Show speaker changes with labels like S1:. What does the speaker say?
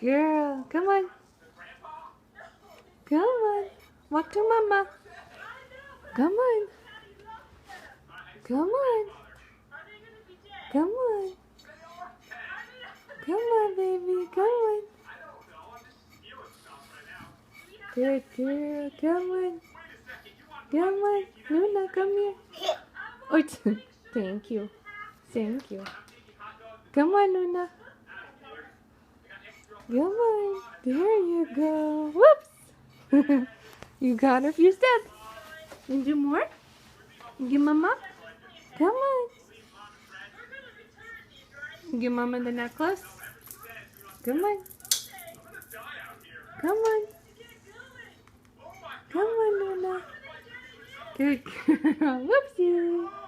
S1: girl. Come on. Come on. Walk to mama. Come on. Come on. Come on. Come on, baby. Come on. Good girl. Come on. Come on. Luna, come here. Oh, thank you. Thank you. Come on, Luna. Come on. There you go. Whoops. You got a few steps. You do more? Give mama. Come on. Give mama the necklace. Come on. Come on. Come on, Luna. Good girl. Whoopsie.